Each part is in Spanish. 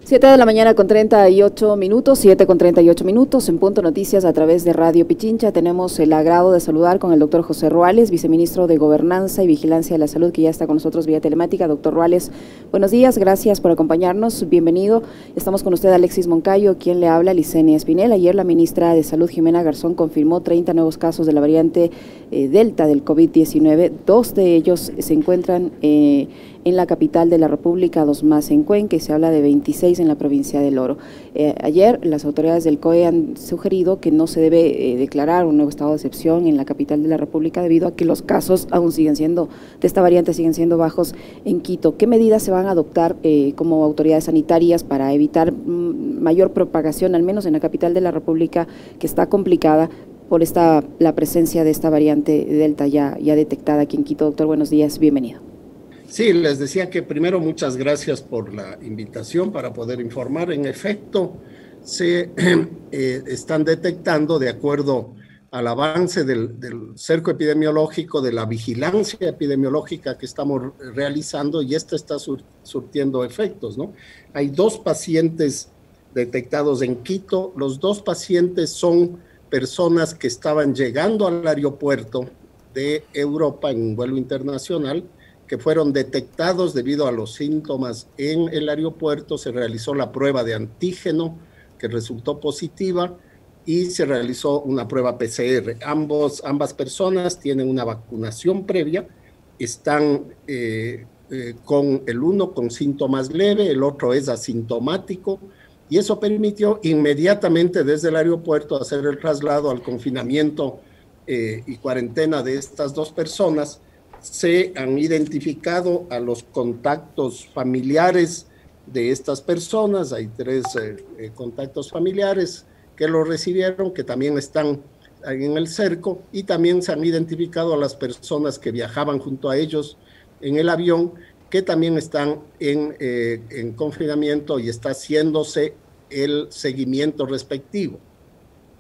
7 de la mañana con 38 minutos, 7 con 38 minutos, en Punto Noticias a través de Radio Pichincha. Tenemos el agrado de saludar con el doctor José Ruales, viceministro de Gobernanza y Vigilancia de la Salud, que ya está con nosotros vía telemática. Doctor Ruales, buenos días, gracias por acompañarnos, bienvenido. Estamos con usted Alexis Moncayo, quien le habla, Licenia Espinel. Ayer la ministra de Salud, Jimena Garzón, confirmó 30 nuevos casos de la variante Delta del COVID-19. 2 de ellos se encuentran en la capital de la República, 2 más en Cuenca, y se habla de 26 en la provincia del Oro. Ayer las autoridades del COE han sugerido que no se debe declarar un nuevo estado de excepción en la capital de la República debido a que los casos aún siguen siendo, de esta variante siguen siendo bajos en Quito. ¿Qué medidas se van a adoptar como autoridades sanitarias para evitar mayor propagación, al menos en la capital de la República, que está complicada por la presencia de esta variante Delta ya detectada aquí en Quito? Doctor, buenos días, bienvenido. Sí, les decía que primero muchas gracias por la invitación para poder informar. En efecto, se están detectando, de acuerdo al avance del cerco epidemiológico, de la vigilancia epidemiológica que estamos realizando, y esta está surtiendo efectos, ¿no? Hay 2 pacientes detectados en Quito. Los 2 pacientes son personas que estaban llegando al aeropuerto de Europa en un vuelo internacional, que fueron detectados debido a los síntomas en el aeropuerto. Se realizó la prueba de antígeno, que resultó positiva, y se realizó una prueba PCR. Ambas personas tienen una vacunación previa, están con el uno con síntomas leves, el otro es asintomático, y eso permitió inmediatamente desde el aeropuerto hacer el traslado al confinamiento y cuarentena de estas 2 personas. Se han identificado a los contactos familiares de estas personas. Hay 3 contactos familiares que lo recibieron, que también están ahí en el cerco, y también se han identificado a las personas que viajaban junto a ellos en el avión, que también están en confinamiento, y está haciéndose el seguimiento respectivo.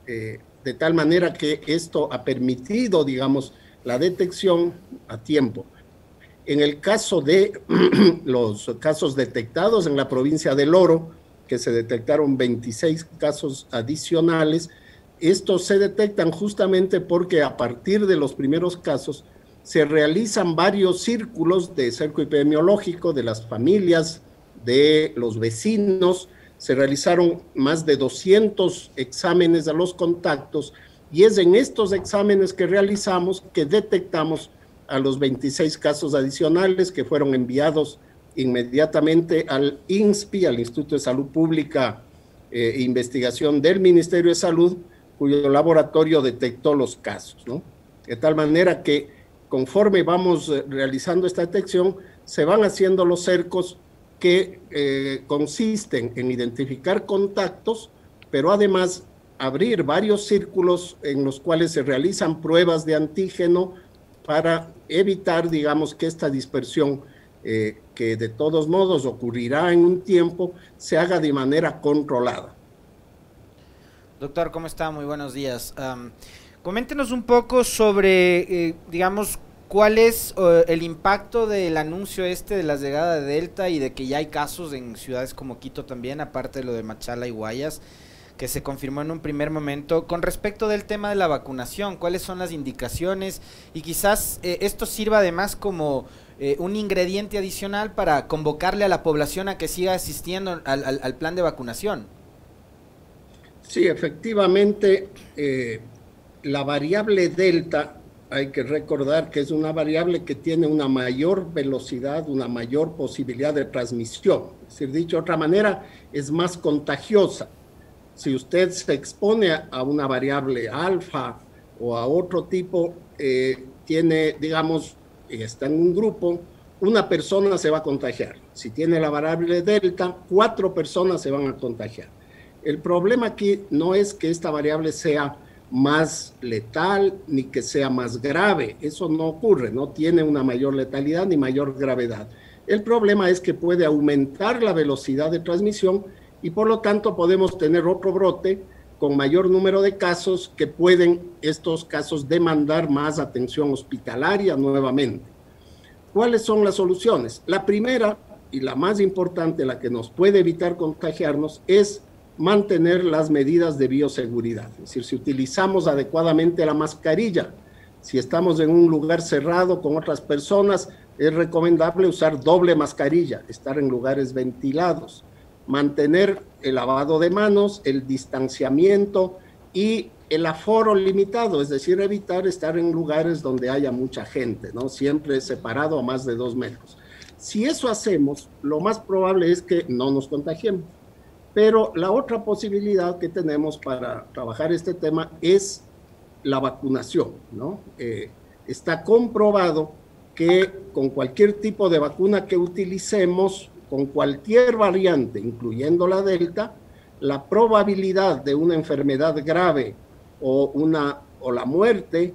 De tal manera que esto ha permitido, digamos, la detección a tiempo. En el caso de los casos detectados en la provincia del Oro, que se detectaron 26 casos adicionales, estos se detectan justamente porque a partir de los primeros casos se realizan varios círculos de cerco epidemiológico de las familias, de los vecinos. Se realizaron más de 200 exámenes a los contactos, y es en estos exámenes que realizamos que detectamos a los 26 casos adicionales, que fueron enviados inmediatamente al INSPI, al Instituto de Salud Pública e Investigación del Ministerio de Salud, cuyo laboratorio detectó los casos, ¿no? De tal manera que conforme vamos realizando esta detección, se van haciendo los cercos que consisten en identificar contactos, pero además abrir varios círculos en los cuales se realizan pruebas de antígeno para evitar, digamos, que esta dispersión, que de todos modos ocurrirá en un tiempo, se haga de manera controlada. Doctor, ¿cómo está? Muy buenos días. Coméntenos un poco sobre, digamos, ¿cuál es el impacto del anuncio de la llegada de Delta y de que ya hay casos en ciudades como Quito también, aparte de lo de Machala y Guayas, que se confirmó en un primer momento, con respecto del tema de la vacunación? ¿Cuáles son las indicaciones? Y quizás esto sirva además como un ingrediente adicional para convocarle a la población a que siga asistiendo al plan de vacunación. Sí, efectivamente, la variable Delta, hay que recordar que es una variable que tiene una mayor velocidad, una mayor posibilidad de transmisión. Es decir, dicho de otra manera, es más contagiosa. Si usted se expone a una variable alfa o a otro tipo, tiene, digamos, está en un grupo, una persona se va a contagiar. Si tiene la variable Delta, 4 personas se van a contagiar. El problema aquí no es que esta variable sea más letal ni que sea más grave. Eso no ocurre, no tiene una mayor letalidad ni mayor gravedad. El problema es que puede aumentar la velocidad de transmisión y por lo tanto podemos tener otro brote con mayor número de casos que pueden estos casos demandar más atención hospitalaria nuevamente. ¿Cuáles son las soluciones? La primera y la más importante, la que nos puede evitar contagiarnos, es mantener las medidas de bioseguridad. Es decir, si utilizamos adecuadamente la mascarilla, si estamos en un lugar cerrado con otras personas, es recomendable usar doble mascarilla, estar en lugares ventilados, mantener el lavado de manos, el distanciamiento y el aforo limitado, es decir, evitar estar en lugares donde haya mucha gente, ¿no? Siempre separado a más de 2 metros. Si eso hacemos, lo más probable es que no nos contagiemos. Pero la otra posibilidad que tenemos para trabajar este tema es la vacunación, ¿no? Está comprobado que con cualquier tipo de vacuna que utilicemos, con cualquier variante, incluyendo la Delta, la probabilidad de una enfermedad grave o la muerte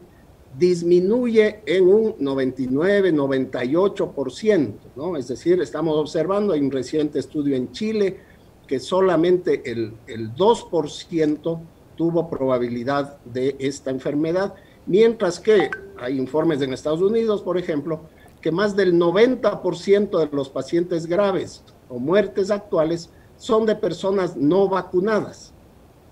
disminuye en un 99, 98%, ¿no? Es decir, estamos observando, hay un reciente estudio en Chile que solamente el 2% tuvo probabilidad de esta enfermedad, mientras que hay informes en Estados Unidos, por ejemplo, que más del 90% de los pacientes graves o muertes actuales son de personas no vacunadas.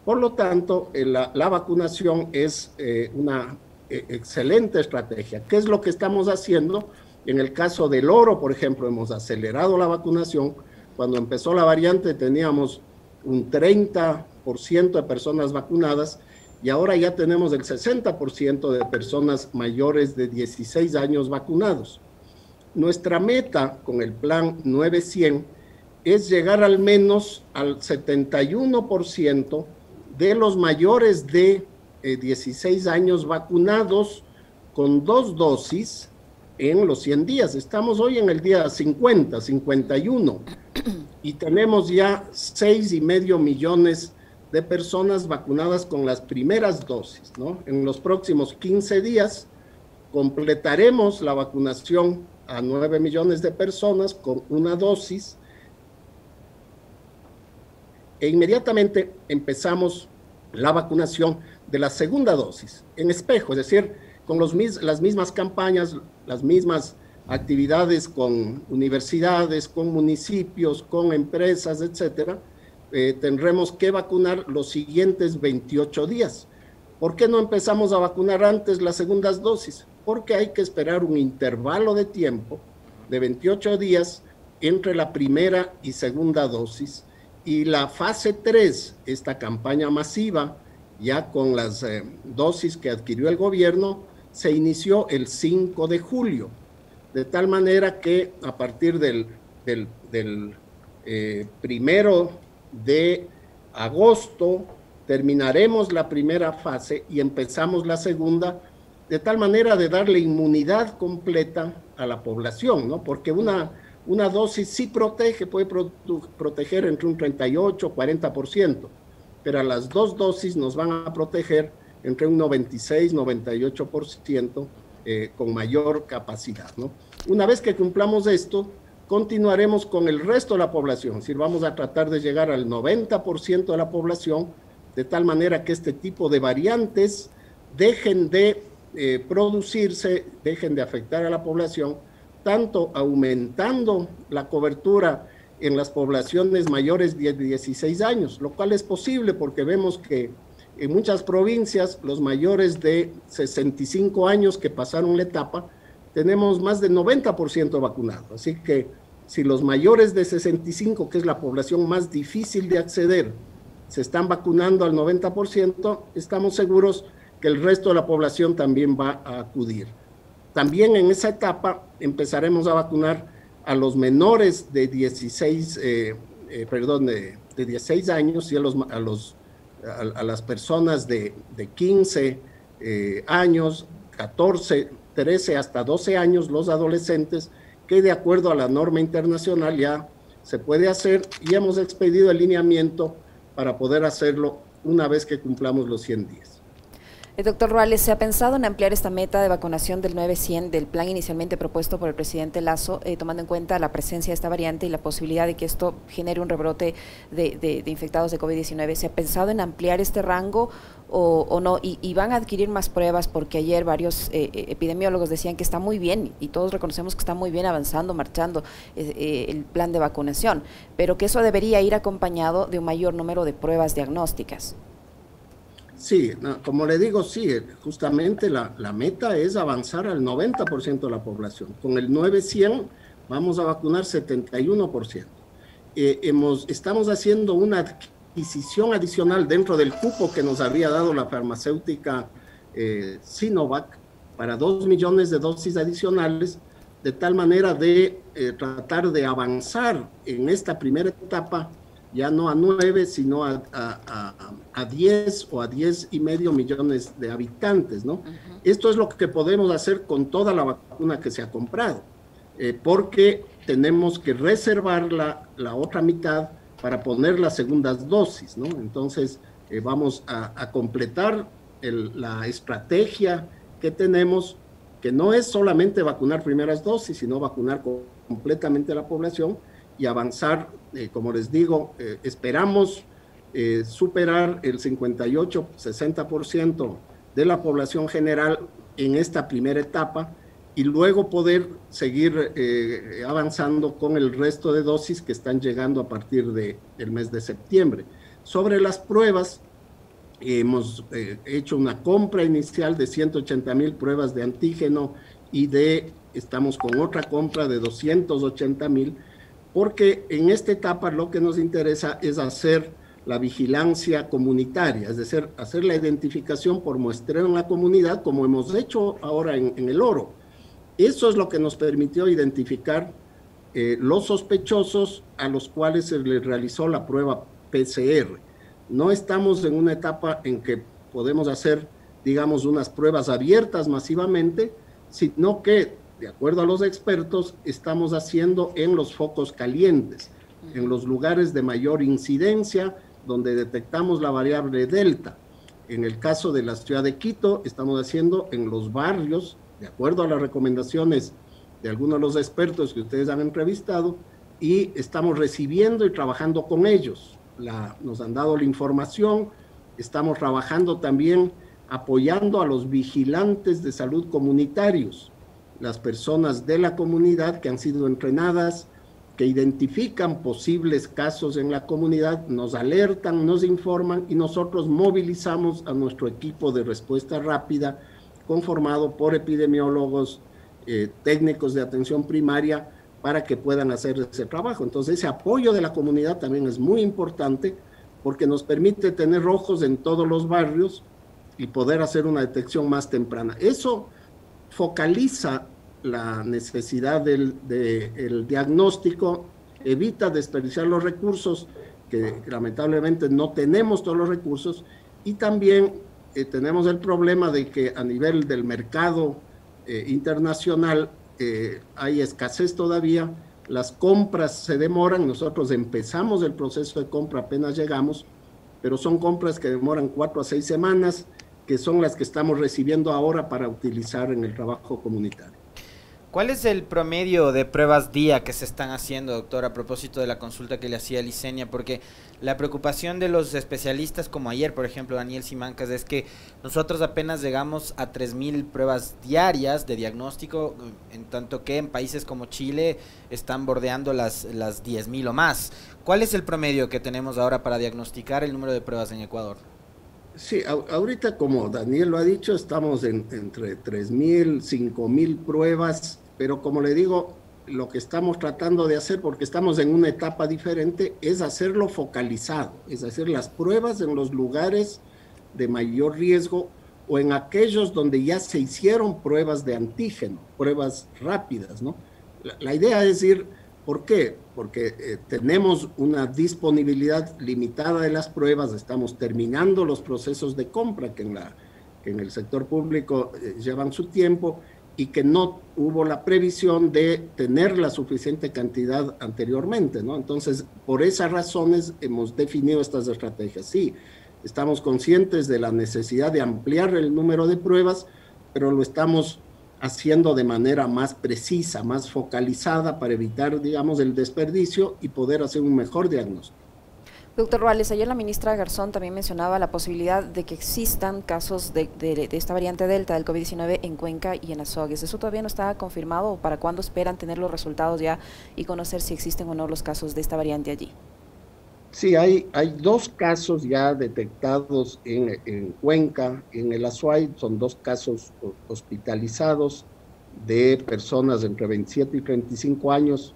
Por lo tanto, la vacunación es una excelente estrategia. ¿Qué es lo que estamos haciendo? En el caso del oro, por ejemplo, hemos acelerado la vacunación. Cuando empezó la variante teníamos un 30% de personas vacunadas y ahora ya tenemos el 60% de personas mayores de 16 años vacunados. Nuestra meta con el plan 900 es llegar al menos al 71% de los mayores de 16 años vacunados con 2 dosis en los 100 días. Estamos hoy en el día 50, 51 y tenemos ya 6,5 millones de personas vacunadas con las primeras dosis, ¿no? En los próximos 15 días completaremos la vacunación a 9 millones de personas con una dosis e inmediatamente empezamos la vacunación de la segunda dosis en espejo, es decir, con las mismas campañas, las mismas actividades con universidades, con municipios, con empresas, etcétera. Tendremos que vacunar los siguientes 28 días. ¿Por qué no empezamos a vacunar antes las segundas dosis? Porque hay que esperar un intervalo de tiempo de 28 días entre la primera y segunda dosis. Y la fase 3, esta campaña masiva, ya con las dosis que adquirió el gobierno, se inició el 5 de julio. De tal manera que a partir del 1 de agosto terminaremos la primera fase y empezamos la segunda, de tal manera de darle inmunidad completa a la población, ¿no? Porque una dosis sí protege, puede proteger entre un 38 40%, pero a las 2 dosis nos van a proteger entre un 96 98% con mayor capacidad, ¿no? Una vez que cumplamos esto, continuaremos con el resto de la población, es decir, vamos a tratar de llegar al 90% de la población, de tal manera que este tipo de variantes dejen de producirse, dejen de afectar a la población, tanto aumentando la cobertura en las poblaciones mayores de 16 años, lo cual es posible porque vemos que en muchas provincias los mayores de 65 años que pasaron la etapa, tenemos más del 90% vacunados. Así que si los mayores de 65, que es la población más difícil de acceder, se están vacunando al 90%, estamos seguros que el resto de la población también va a acudir. También en esa etapa empezaremos a vacunar a los menores de 16 años y a las personas de 15 años, 14, 13 hasta 12 años, los adolescentes, que de acuerdo a la norma internacional ya se puede hacer y hemos expedido el lineamiento para poder hacerlo una vez que cumplamos los 100 días. Doctor Ruales, ¿se ha pensado en ampliar esta meta de vacunación del 9-100 del plan inicialmente propuesto por el presidente Lasso, tomando en cuenta la presencia de esta variante y la posibilidad de que esto genere un rebrote de infectados de COVID-19? ¿Se ha pensado en ampliar este rango o no? Y van a adquirir más pruebas, porque ayer varios epidemiólogos decían que está muy bien, y todos reconocemos que está muy bien avanzando, marchando el plan de vacunación, pero que eso debería ir acompañado de un mayor número de pruebas diagnósticas. Sí, no, como le digo, sí, justamente la meta es avanzar al 90% de la población. Con el 9-100 vamos a vacunar 71%. Estamos haciendo una adquisición adicional dentro del cupo que nos había dado la farmacéutica Sinovac para 2 millones de dosis adicionales, de tal manera de tratar de avanzar en esta primera etapa, ya no a 9, sino a 10 o a 10,5 millones de habitantes, ¿no? Esto es lo que podemos hacer con toda la vacuna que se ha comprado, porque tenemos que reservar la otra mitad para poner las segundas dosis, ¿no? Entonces, vamos a completar la estrategia que tenemos, que no es solamente vacunar primeras dosis, sino vacunar completamente a la población y avanzar, como les digo, esperamos superar el 58-60% de la población general en esta primera etapa y luego poder seguir avanzando con el resto de dosis que están llegando a partir del mes de septiembre. Sobre las pruebas, hemos hecho una compra inicial de 180,000 pruebas de antígeno y estamos con otra compra de 280,000, porque en esta etapa lo que nos interesa es hacer la vigilancia comunitaria, es decir, hacer la identificación por muestreo en la comunidad, como hemos hecho ahora en el Oro. Eso es lo que nos permitió identificar los sospechosos a los cuales se les realizó la prueba PCR. No estamos en una etapa en que podemos hacer, digamos, unas pruebas abiertas masivamente, sino que, de acuerdo a los expertos, estamos haciendo en los focos calientes, en los lugares de mayor incidencia, donde detectamos la variable Delta. En el caso de la ciudad de Quito, estamos haciendo en los barrios, de acuerdo a las recomendaciones de algunos de los expertos que ustedes han entrevistado, y estamos recibiendo y trabajando con ellos. Nos han dado la información, estamos trabajando también apoyando a los vigilantes de salud comunitarios, las personas de la comunidad que han sido entrenadas, que identifican posibles casos en la comunidad, nos alertan, nos informan y nosotros movilizamos a nuestro equipo de respuesta rápida conformado por epidemiólogos, técnicos de atención primaria, para que puedan hacer ese trabajo. Entonces, ese apoyo de la comunidad también es muy importante porque nos permite tener ojos en todos los barrios y poder hacer una detección más temprana. Eso focaliza la necesidad del diagnóstico, evita desperdiciar los recursos, que lamentablemente no tenemos todos los recursos, y también tenemos el problema de que a nivel del mercado internacional hay escasez todavía, las compras se demoran, nosotros empezamos el proceso de compra apenas llegamos, pero son compras que demoran 4 a 6 semanas, que son las que estamos recibiendo ahora para utilizar en el trabajo comunitario. ¿Cuál es el promedio de pruebas día que se están haciendo, doctor, a propósito de la consulta que le hacía Licenia? Porque la preocupación de los especialistas, como ayer, por ejemplo, Daniel Simancas, es que nosotros apenas llegamos a 3,000 pruebas diarias de diagnóstico, en tanto que en países como Chile están bordeando las 10,000 o más. ¿Cuál es el promedio que tenemos ahora para diagnosticar el número de pruebas en Ecuador? Sí, ahorita, como Daniel lo ha dicho, estamos entre 3,000, 5,000 pruebas, pero como le digo, lo que estamos tratando de hacer, porque estamos en una etapa diferente, es hacerlo focalizado, es hacer las pruebas en los lugares de mayor riesgo o en aquellos donde ya se hicieron pruebas de antígeno, pruebas rápidas, ¿no? La idea es ir, ¿por qué? Porque tenemos una disponibilidad limitada de las pruebas, estamos terminando los procesos de compra que en el sector público llevan su tiempo, y que no hubo la previsión de tener la suficiente cantidad anteriormente, ¿no? Entonces, por esas razones hemos definido estas estrategias. Sí, Estamos conscientes de la necesidad de ampliar el número de pruebas, pero lo estamos haciendo de manera más precisa, más focalizada para evitar, digamos, el desperdicio y poder hacer un mejor diagnóstico. Doctor Ruales, ayer la ministra Garzón también mencionaba la posibilidad de que existan casos de esta variante Delta del COVID-19 en Cuenca y en Azogues. ¿Eso todavía no está confirmado o para cuándo esperan tener los resultados ya y conocer si existen o no los casos de esta variante allí? Sí, hay 2 casos ya detectados en Cuenca, en el Azuay, son 2 casos hospitalizados de personas entre 27 y 35 años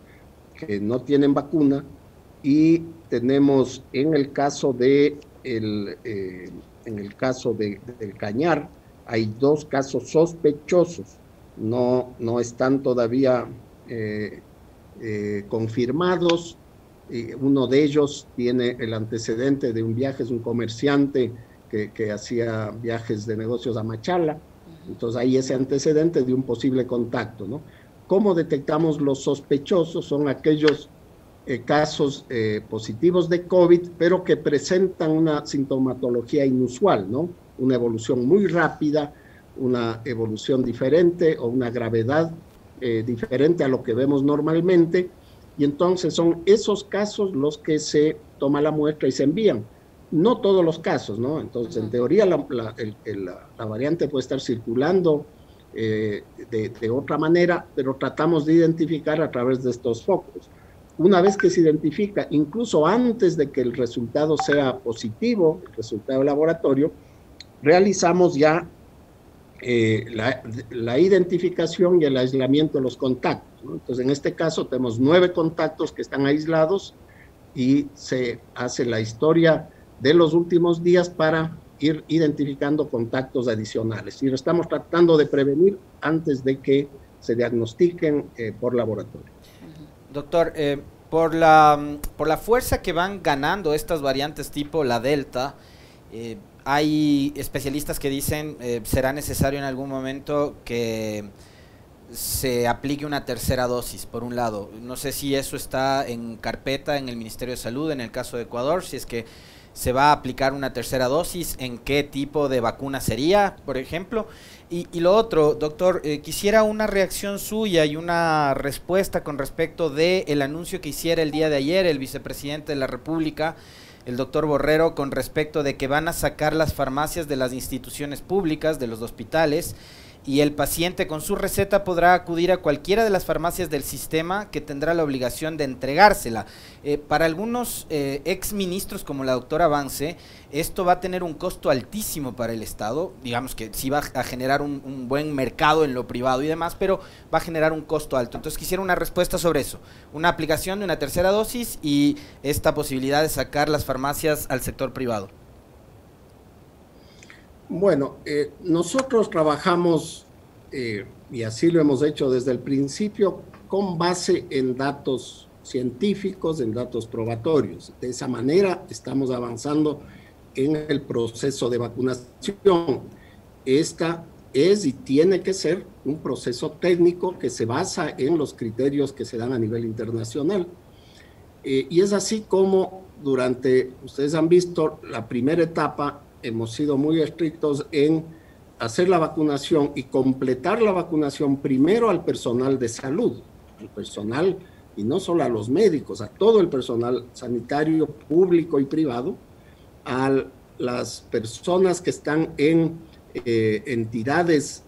que no tienen vacuna, y tenemos en el caso del Cañar, hay 2 casos sospechosos, no están todavía confirmados. Uno de ellos tiene el antecedente de un viaje, es un comerciante que hacía viajes de negocios a Machala, entonces hay ese antecedente de un posible contacto, ¿no? ¿Cómo detectamos los sospechosos? Son aquellos casos positivos de COVID, pero que presentan una sintomatología inusual, ¿no? Una evolución muy rápida, una evolución diferente o una gravedad diferente a lo que vemos normalmente, y entonces son esos casos los que se toma la muestra y se envían. No todos los casos, ¿no? Entonces, en teoría, la variante puede estar circulando de otra manera, pero tratamos de identificar a través de estos focos. Una vez que se identifica, incluso antes de que el resultado sea positivo, el resultado del laboratorio, realizamos ya la identificación y el aislamiento de los contactos, ¿no? Entonces, en este caso tenemos 9 contactos que están aislados y se hace la historia de los últimos días para ir identificando contactos adicionales. Y lo estamos tratando de prevenir antes de que se diagnostiquen por laboratorio. Doctor, por la fuerza que van ganando estas variantes tipo la Delta, hay especialistas que dicen será necesario en algún momento que se aplique una tercera dosis, por un lado. No sé si eso está en carpeta en el Ministerio de Salud, en el caso de Ecuador, si es que se va a aplicar una tercera dosis, en qué tipo de vacuna sería, por ejemplo. Y lo otro, doctor, quisiera una reacción suya y una respuesta con respecto del anuncio que hiciera el día de ayer el vicepresidente de la República, el doctor Borrero, con respecto de que van a sacar las farmacias de las instituciones públicas, de los hospitales, y el paciente con su receta podrá acudir a cualquiera de las farmacias del sistema que tendrá la obligación de entregársela. Para algunos exministros como la doctora Vance, esto va a tener un costo altísimo para el Estado, digamos que sí va a generar un buen mercado en lo privado y demás, pero va a generar un costo alto. Entonces quisiera una respuesta sobre eso, una aplicación de una tercera dosis y esta posibilidad de sacar las farmacias al sector privado. Bueno, nosotros trabajamos, y así lo hemos hecho desde el principio, con base en datos científicos, en datos probatorios. De esa manera estamos avanzando en el proceso de vacunación. Esta es y tiene que ser un proceso técnico que se basa en los criterios que se dan a nivel internacional. Y es así como ustedes han visto, la primera etapa, hemos sido muy estrictos en hacer la vacunación y completar la vacunación primero al personal de salud, al personal, y no solo a los médicos, a todo el personal sanitario público y privado, a las personas que están en entidades,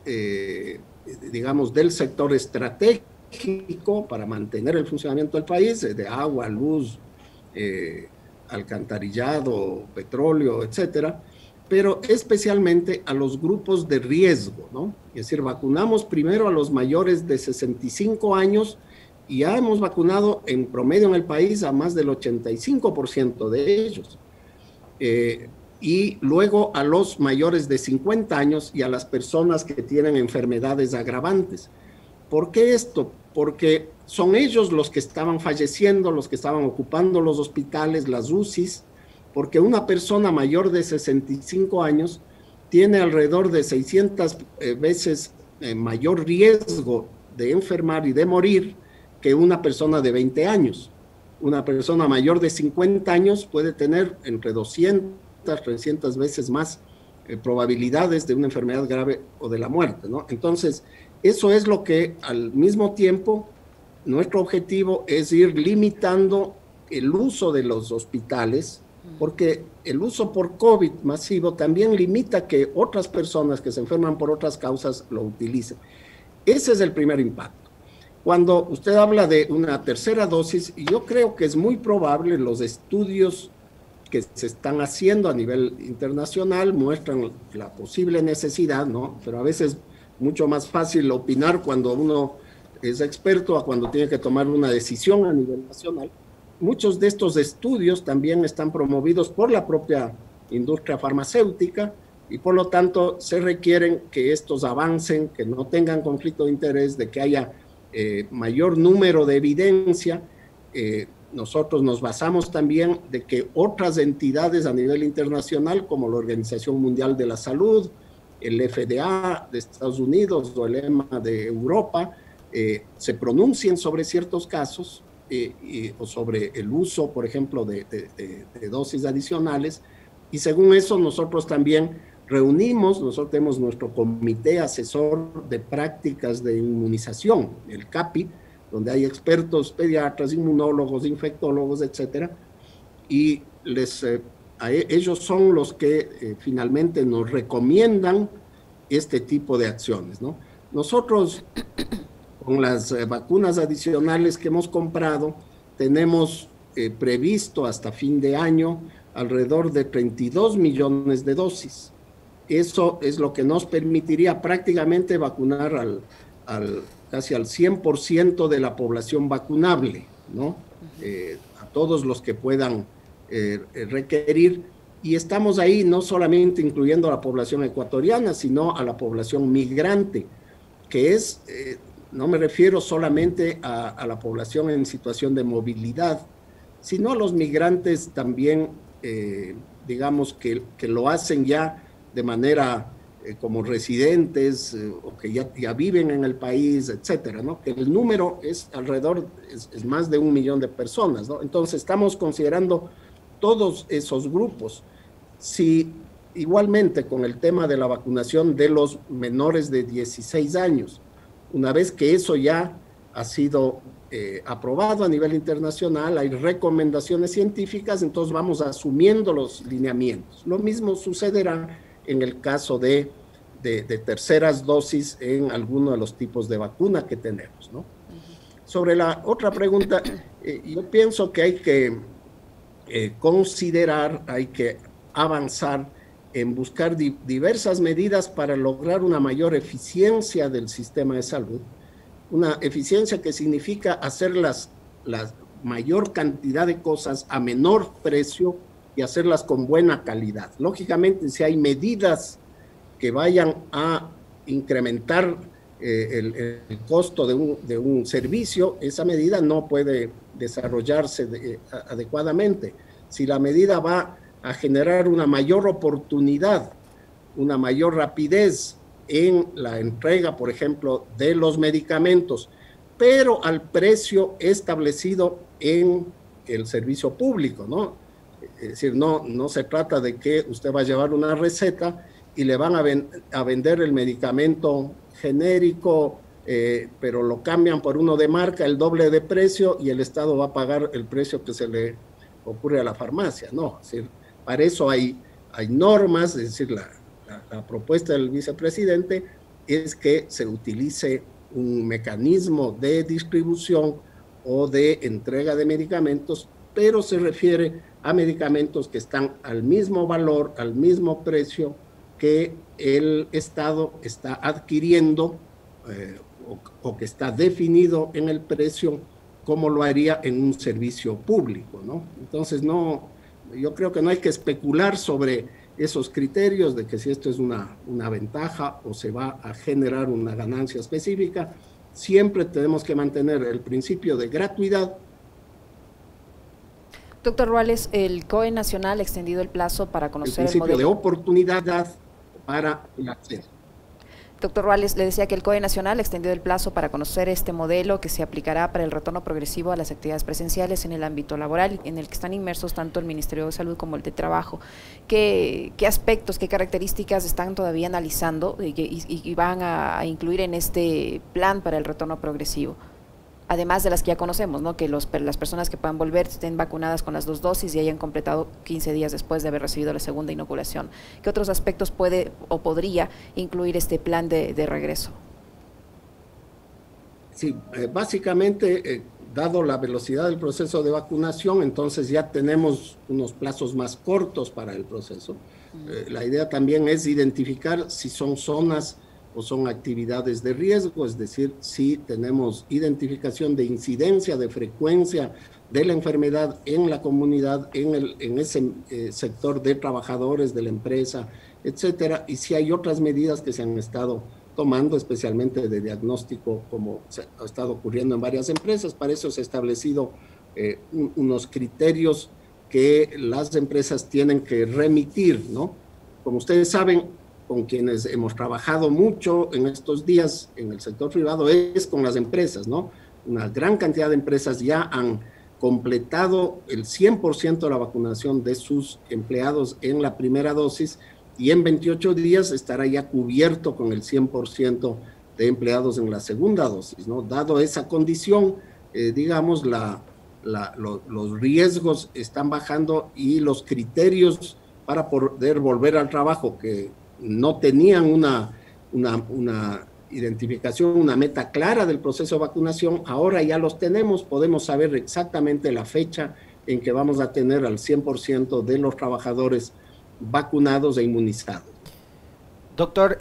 digamos, del sector estratégico para mantener el funcionamiento del país, de agua, luz, alcantarillado, petróleo, etcétera, pero especialmente a los grupos de riesgo, ¿no? Es decir, vacunamos primero a los mayores de 65 años y ya hemos vacunado en promedio en el país a más del 85% de ellos. Y luego a los mayores de 50 años y a las personas que tienen enfermedades agravantes. ¿Por qué esto? Porque son ellos los que estaban falleciendo, los que estaban ocupando los hospitales, las UCIs, porque una persona mayor de 65 años tiene alrededor de 600 veces mayor riesgo de enfermar y de morir que una persona de 20 años. Una persona mayor de 50 años puede tener entre 200 200, 300 veces más probabilidades de una enfermedad grave o de la muerte, ¿no? Entonces, eso es lo que al mismo tiempo nuestro objetivo es ir limitando el uso de los hospitales, porque el uso por COVID masivo también limita que otras personas que se enferman por otras causas lo utilicen. Ese es el primer impacto. Cuando usted habla de una tercera dosis, yo creo que es muy probable, los estudios que se están haciendo a nivel internacional muestran la posible necesidad, ¿no? Pero a veces mucho más fácil opinar cuando uno es experto a cuando tiene que tomar una decisión a nivel nacional. Muchos de estos estudios también están promovidos por la propia industria farmacéutica y por lo tanto se requieren que estos avancen, que no tengan conflicto de interés, de que haya mayor número de evidencia. Nosotros nos basamos también de que otras entidades a nivel internacional, como la Organización Mundial de la Salud, el FDA de Estados Unidos o el EMA de Europa, se pronuncien sobre ciertos casos o sobre el uso, por ejemplo, de dosis adicionales. Y según eso, nosotros también nosotros tenemos nuestro comité asesor de prácticas de inmunización, el CAPI, donde hay expertos, pediatras, inmunólogos, infectólogos, etcétera, y ellos son los que finalmente nos recomiendan este tipo de acciones, ¿no? Nosotros, con las vacunas adicionales que hemos comprado, tenemos previsto hasta fin de año alrededor de 32 millones de dosis. Eso es lo que nos permitiría prácticamente vacunar casi al 100% de la población vacunable, ¿no? A todos los que puedan requerir, y estamos ahí no solamente incluyendo a la población ecuatoriana, sino a la población migrante, que es, no me refiero solamente a la población en situación de movilidad, sino a los migrantes también, digamos, que lo hacen ya de manera como residentes o que ya viven en el país, etcétera, ¿no? Que el número es es más de 1 millón de personas, ¿no? Entonces estamos considerando todos esos grupos. Si igualmente con el tema de la vacunación de los menores de 16 años, una vez que eso ya ha sido aprobado a nivel internacional, hay recomendaciones científicas, entonces vamos asumiendo los lineamientos. Lo mismo sucederá en el caso de terceras dosis en alguno de los tipos de vacuna que tenemos, ¿no? Sobre la otra pregunta, yo pienso que hay que considerar, hay que avanzar en buscar diversas medidas para lograr una mayor eficiencia del sistema de salud, una eficiencia que significa hacer la mayor cantidad de cosas a menor precio y hacerlas con buena calidad. Lógicamente, si hay medidas que vayan a incrementar el costo de un servicio, esa medida no puede desarrollarse adecuadamente. Si la medida va a generar una mayor oportunidad, una mayor rapidez en la entrega, por ejemplo, de los medicamentos, pero al precio establecido en el servicio público, ¿no? Es decir, no se trata de que usted va a llevar una receta y le van a vender el medicamento genérico, pero lo cambian por uno de marca, el doble de precio, y el Estado va a pagar el precio que se le ocurre a la farmacia, ¿no? Es decir, para eso hay normas, es decir, la propuesta del vicepresidente es que se utilice un mecanismo de distribución o de entrega de medicamentos, pero se refiere a medicamentos que están al mismo valor, al mismo precio que el Estado está adquiriendo o que está definido en el precio como lo haría en un servicio público, ¿no? Entonces, yo creo que no hay que especular sobre esos criterios de que si esto es una ventaja o se va a generar una ganancia específica. Siempre tenemos que mantener el principio de gratuidad. Doctor Ruales, el COE Nacional ha extendido el plazo para conocer el principio de oportunidad para el acceso. Doctor Ruales, le decía que el COE Nacional extendió el plazo para conocer este modelo que se aplicará para el retorno progresivo a las actividades presenciales en el ámbito laboral, en el que están inmersos tanto el Ministerio de Salud como el de Trabajo. ¿Qué aspectos, qué características están todavía analizando y van a incluir en este plan para el retorno progresivo? Además de las que ya conocemos, ¿no? Que las personas que puedan volver estén vacunadas con las 2 dosis y hayan completado 15 días después de haber recibido la segunda inoculación. ¿Qué otros aspectos puede o podría incluir este plan de regreso? Sí, básicamente, dado la velocidad del proceso de vacunación, entonces ya tenemos unos plazos más cortos para el proceso. La idea también es identificar si son zonas o son actividades de riesgo, es decir, si tenemos identificación de incidencia, de frecuencia de la enfermedad en la comunidad, en ese sector de trabajadores de la empresa, etcétera, y si hay otras medidas que se han estado tomando, especialmente de diagnóstico, como ha estado ocurriendo en varias empresas. Para eso se ha establecido unos criterios que las empresas tienen que remitir, ¿no? Como ustedes saben, con quienes hemos trabajado mucho en estos días en el sector privado es con las empresas, ¿no? Una gran cantidad de empresas ya han completado el 100% de la vacunación de sus empleados en la primera dosis y en 28 días estará ya cubierto con el 100% de empleados en la segunda dosis, ¿no? Dado esa condición, digamos, los riesgos están bajando y los criterios para poder volver al trabajo que no tenían una identificación, una meta clara del proceso de vacunación, ahora ya los tenemos, podemos saber exactamente la fecha en que vamos a tener al 100% de los trabajadores vacunados e inmunizados. Doctor,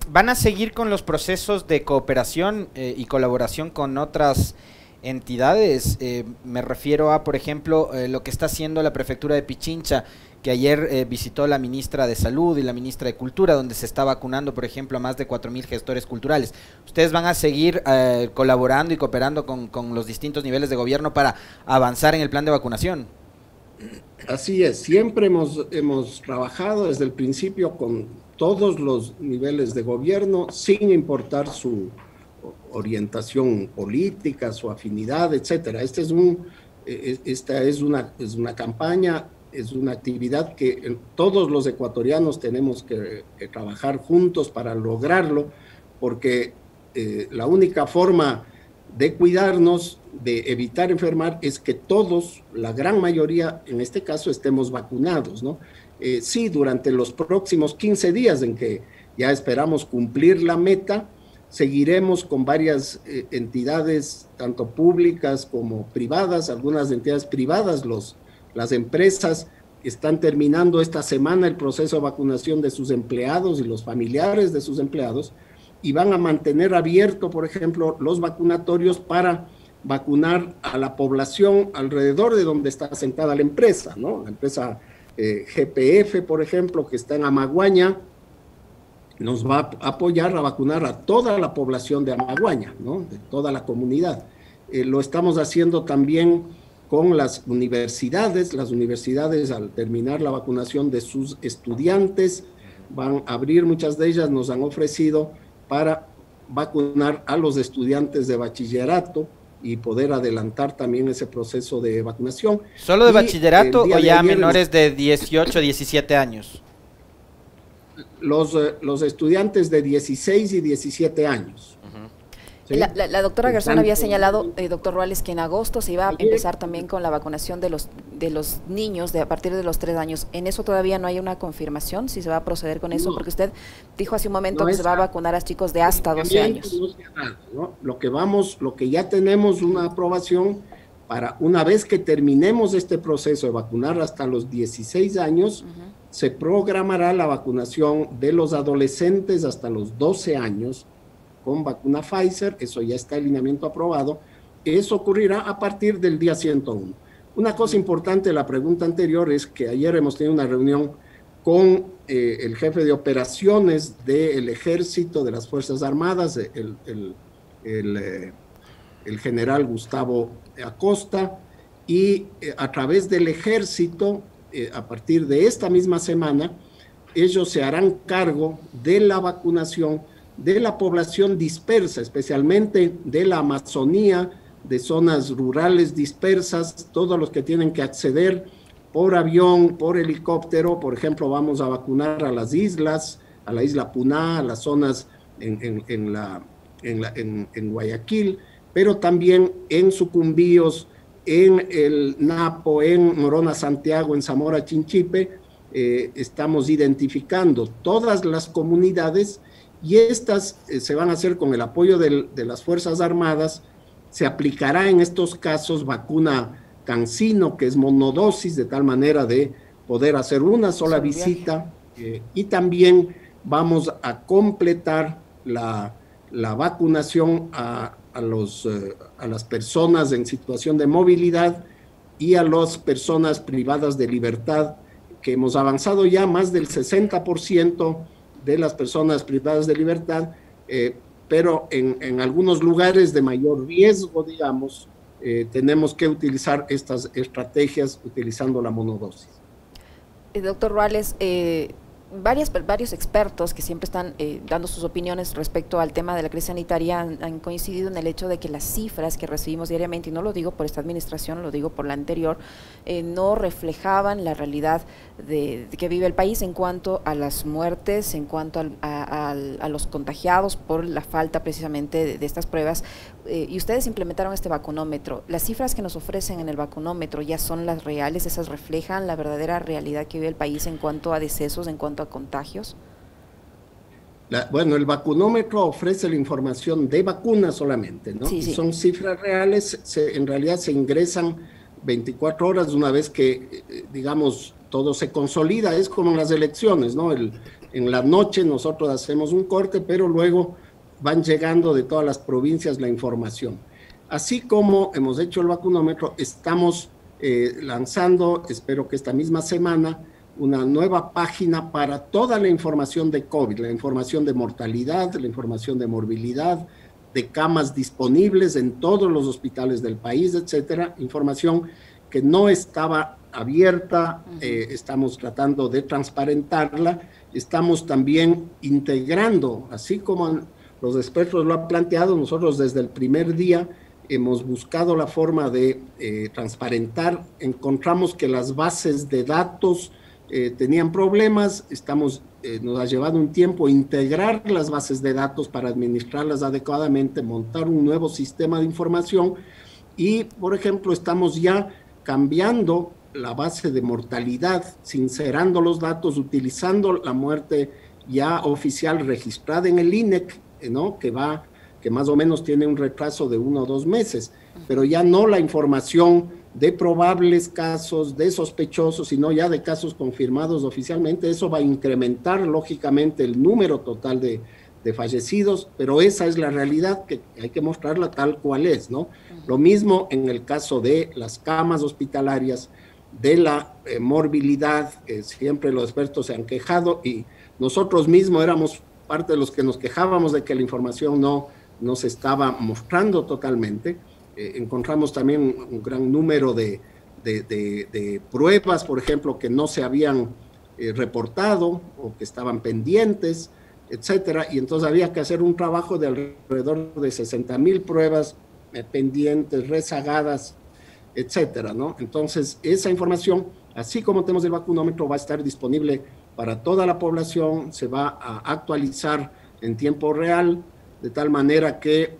¿van a seguir con los procesos de cooperación y colaboración con otras entidades? Me refiero a, por ejemplo, lo que está haciendo la prefectura de Pichincha, que ayer visitó la ministra de Salud y la ministra de Cultura, donde se está vacunando, por ejemplo, a más de 4,000 gestores culturales. ¿Ustedes van a seguir colaborando y cooperando con los distintos niveles de gobierno para avanzar en el plan de vacunación? Así es, siempre hemos trabajado desde el principio con todos los niveles de gobierno, sin importar su orientación política, su afinidad, etcétera. Esta es una campaña, es una actividad que todos los ecuatorianos tenemos que trabajar juntos para lograrlo, porque la única forma de cuidarnos, de evitar enfermar, es que todos, la gran mayoría, en este caso, estemos vacunados, ¿no? Sí, durante los próximos 15 días en que ya esperamos cumplir la meta, seguiremos con varias entidades, tanto públicas como privadas, algunas entidades privadas, las empresas están terminando esta semana el proceso de vacunación de sus empleados y los familiares de sus empleados y van a mantener abierto, por ejemplo, los vacunatorios para vacunar a la población alrededor de donde está asentada la empresa, ¿no? La empresa GPF, por ejemplo, que está en Amaguaña, nos va a apoyar a vacunar a toda la población de Amaguaña, ¿no? De toda la comunidad. Lo estamos haciendo también con las universidades al terminar la vacunación de sus estudiantes, van a abrir, muchas de ellas nos han ofrecido para vacunar a los estudiantes de bachillerato y poder adelantar también ese proceso de vacunación. ¿Solo de bachillerato o ya menores de 18, 17 años? Los estudiantes de 16 y 17 años. ¿Sí? La doctora Garzón había señalado, doctor Ruales, que en agosto se iba a empezar también con la vacunación de los niños a partir de los 3 años. ¿En eso todavía no hay una confirmación si se va a proceder con eso? Porque usted dijo hace un momento que se va a vacunar a chicos de hasta 12 años. ¿No? Lo que ya tenemos una aprobación para una vez que terminemos este proceso de vacunar hasta los 16 años, se programará la vacunación de los adolescentes hasta los 12 años con vacuna Pfizer, eso ya está el lineamiento aprobado, eso ocurrirá a partir del día 101. Una cosa importante de la pregunta anterior es que ayer hemos tenido una reunión con el jefe de operaciones del Ejército, de las Fuerzas Armadas, el general Gustavo Acosta, y a través del Ejército, a partir de esta misma semana, ellos se harán cargo de la vacunación de la población dispersa, especialmente de la Amazonía, de zonas rurales dispersas, todos los que tienen que acceder por avión, por helicóptero. Por ejemplo, vamos a vacunar a las islas, a la isla Puná, a las zonas en Guayaquil, pero también en Sucumbíos, en el Napo, en Morona Santiago, en Zamora Chinchipe. Estamos identificando todas las comunidades y estas se van a hacer con el apoyo de las Fuerzas Armadas. Se aplicará en estos casos vacuna CanSino, que es monodosis, de tal manera de poder hacer una sola visita, y también vamos a completar la vacunación a las personas en situación de movilidad y a las personas privadas de libertad, que hemos avanzado ya más del 60% de las personas privadas de libertad, pero en algunos lugares de mayor riesgo, digamos, tenemos que utilizar estas estrategias utilizando la monodosis. Doctor Ruales, varios expertos que siempre están dando sus opiniones respecto al tema de la crisis sanitaria han coincidido en el hecho de que las cifras que recibimos diariamente, y no lo digo por esta administración, lo digo por la anterior, no reflejaban la realidad de que vive el país en cuanto a las muertes, en cuanto a los contagiados por la falta precisamente de estas pruebas. Y ustedes implementaron este vacunómetro. ¿Las cifras que nos ofrecen en el vacunómetro ya son las reales? ¿Esas reflejan la verdadera realidad que vive el país en cuanto a decesos, en cuanto a contagios? Bueno, el vacunómetro ofrece la información de vacunas solamente, ¿no? Sí, sí. Son cifras reales, en realidad se ingresan 24 horas una vez que, digamos, todo se consolida. Es como en las elecciones, ¿no? En la noche nosotros hacemos un corte, pero luego van llegando de todas las provincias la información. Así como hemos hecho el vacunómetro, estamos lanzando, espero que esta misma semana, una nueva página para toda la información de COVID, la información de mortalidad, la información de morbilidad, de camas disponibles en todos los hospitales del país, etcétera, información que no estaba abierta. Estamos tratando de transparentarla, estamos también integrando, así como los expertos lo han planteado, nosotros desde el primer día hemos buscado la forma de transparentar. Encontramos que las bases de datos tenían problemas, nos ha llevado un tiempo integrar las bases de datos para administrarlas adecuadamente, montar un nuevo sistema de información y, por ejemplo, estamos ya cambiando la base de mortalidad, sincerando los datos, utilizando la muerte ya oficial registrada en el INEC, ¿no? que más o menos tiene un retraso de 1 o 2 meses, pero ya no la información de probables casos, de sospechosos, sino ya de casos confirmados oficialmente. Eso va a incrementar lógicamente el número total de fallecidos, pero esa es la realidad que hay que mostrarla tal cual es, ¿no? Lo mismo en el caso de las camas hospitalarias, de la morbilidad, siempre los expertos se han quejado y nosotros mismos éramos parte de los que nos quejábamos de que la información no se estaba mostrando totalmente. Encontramos también un gran número de pruebas, por ejemplo, que no se habían reportado o que estaban pendientes, etcétera, y entonces había que hacer un trabajo de alrededor de 60,000 pruebas pendientes, rezagadas, etcétera, ¿no? Entonces, esa información, así como tenemos el vacunómetro, va a estar disponible para toda la población, se va a actualizar en tiempo real, de tal manera que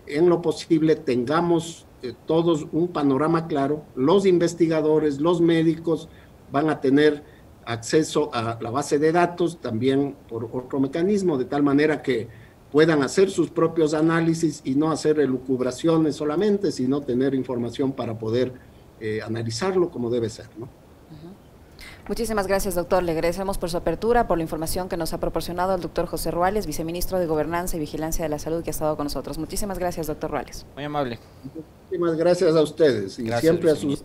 en lo posible tengamos todos un panorama claro. Los investigadores, los médicos van a tener acceso a la base de datos también por otro mecanismo, de tal manera que puedan hacer sus propios análisis y no hacer elucubraciones solamente, sino tener información para poder analizarlo como debe ser, ¿no? Muchísimas gracias, doctor. Le agradecemos por su apertura, por la información que nos ha proporcionado el doctor José Ruales, viceministro de Gobernanza y Vigilancia de la Salud, que ha estado con nosotros. Muchísimas gracias, doctor Ruales. Muy amable. Muchísimas gracias a ustedes y Gracias, siempre a sus